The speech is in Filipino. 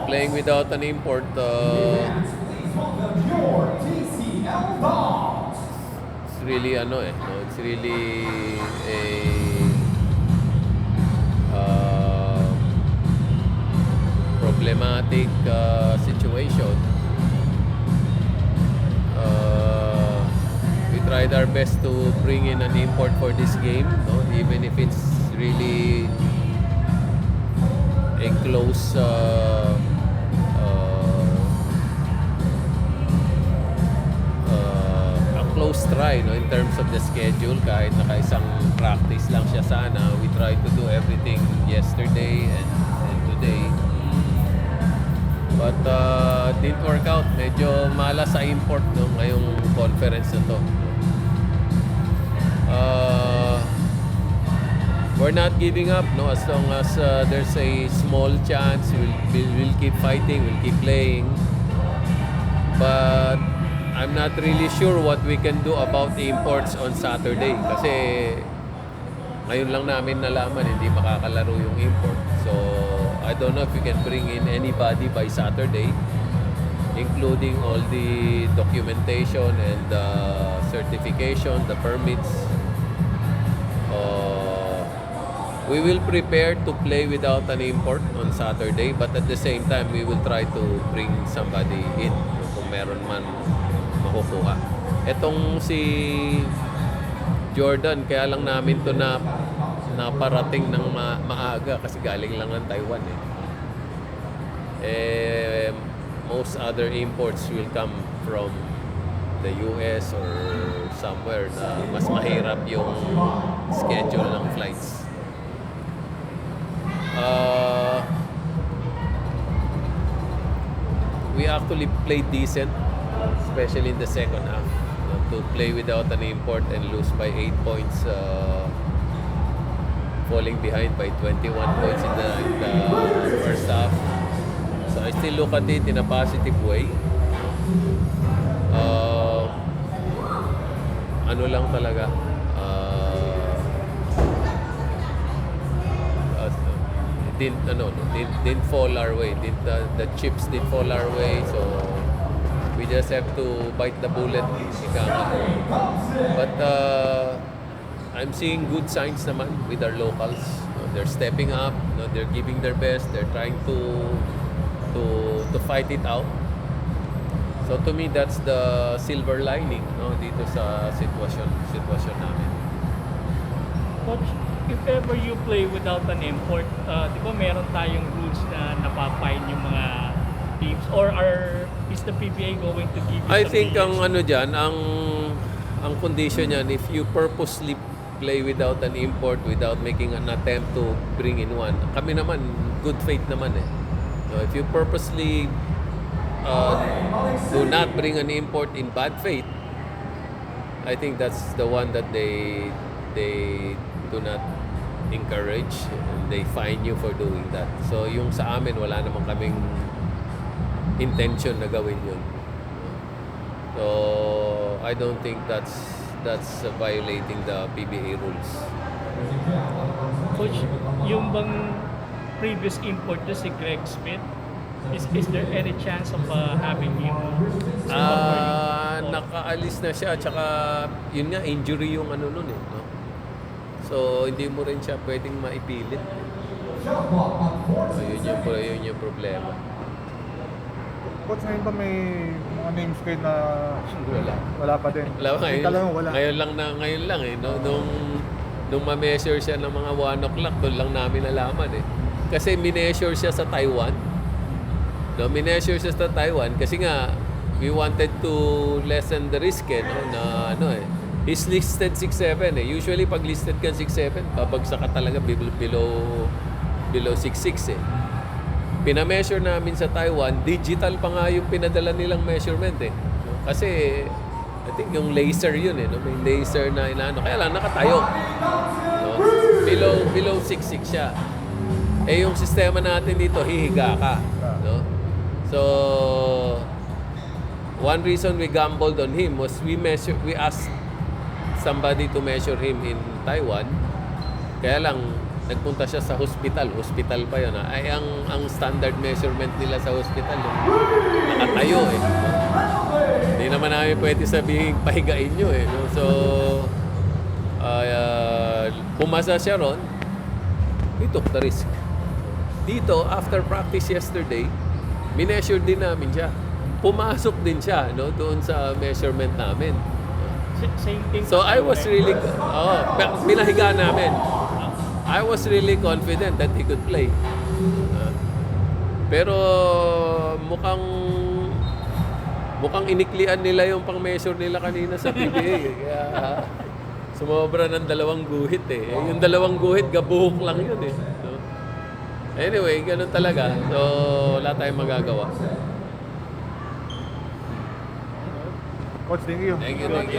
Playing without an import, it's really no, it's really a problematic situation. We tried our best to bring in an import for this game, no? Even if it's really a close try, no, in terms of the schedule. Kahit nakaisang practice lang siya sana, we tried to do everything yesterday and today, but didn't work out. Medyo malas sa import, no, ngayong conference na to. We're not giving up, no, as long as there's a small chance. We'll keep fighting, we'll keep playing, but I'm not really sure what we can do about imports on Saturday kasi ngayon lang namin nalaman hindi makakalaro yung import. So I don't know if we can bring in anybody by Saturday, including all the documentation and the certification, the permits. We will prepare to play without an import on Saturday, but at the same time we will try to bring somebody in kung meron man makukuha. Etong si Jordan, kaya lang namin to naparating ng maaga kasi galing lang ng Taiwan most other imports will come from the US or somewhere na mas mahirap yung schedule ng flights. We actually played decent, especially in the second half. To play without an import and lose by 8 points, falling behind by 21 points in the first half. So I still look at it in a positive way. Ano lang talaga, didn't fall our way. The chips didn't fall our way, so we just have to bite the bullet. But I'm seeing good signs naman with our locals. They're stepping up. They're giving their best. They're trying to fight it out. So to me, that's the silver lining, no, dito sa sitwasyon namin. Coach, if ever you play without an import, di ba meron tayong rules na napapine yung mga teams, or is the PBA going to give you I think ang ano dyan, ang condition yan, if you purposely play without an import, without making an attempt to bring in one, kami naman, good faith naman So if you purposely do not bring an import in bad faith, I think that's the one that they do not encourage, and they fine you for doing that. So yung sa amin, wala naman kaming intention na gawin yun. So I don't think that's violating the PBA rules. Coach, yung bang previous import na si Greg Smith, is there any chance of having him? Nakaalis na siya, tsaka yun nga, injury yung ano nun no? So hindi mo rin siya pwedeng maipilit. So yun yung problema. Coach, ngayon ba may mga names kayo na wala pa din? Ngayon lang no? Nung ma-measure siya ng mga 1 o'clock, doon lang namin nalaman Kasi mineasure siya sa Taiwan. No, mineasure siya sa Taiwan kasi nga we wanted to lessen the risk na he's listed 6'7 Usually pag listed ka 6'7, babagsak ka talaga below 6'6 Pina-measure namin sa Taiwan, digital pa nga yung pinadala nilang measurement Kasi I think yung laser yun may laser na kaya lang nakatayo. No? Below 6'6 siya. Yung sistema natin dito, hihiga ka. No? So, one reason we gambled on him was we asked somebody to measure him in Taiwan. Kaya lang, nagpunta siya sa hospital pa yun, ay ang standard measurement nila sa hospital, yung nakatayo eh. Hindi naman namin pwede sabihin pahigain nyo eh. No? So, pumasa siya ron, he took the risk. Dito, after practice yesterday, mineasure din namin siya. Pumasok din siya, no, doon sa measurement namin. Same thing. So I was really, pinahiga namin. I was really confident that he could play. Pero mukhang iniklian nila yung pang-measure nila kanina sa PBA. Kaya sumobra ng 2 guhit eh. Yung 2 guhit, gabuhok lang yun eh. So, anyway, ganun talaga. So, wala tayong magagawa. Coach, thank you. Thank you.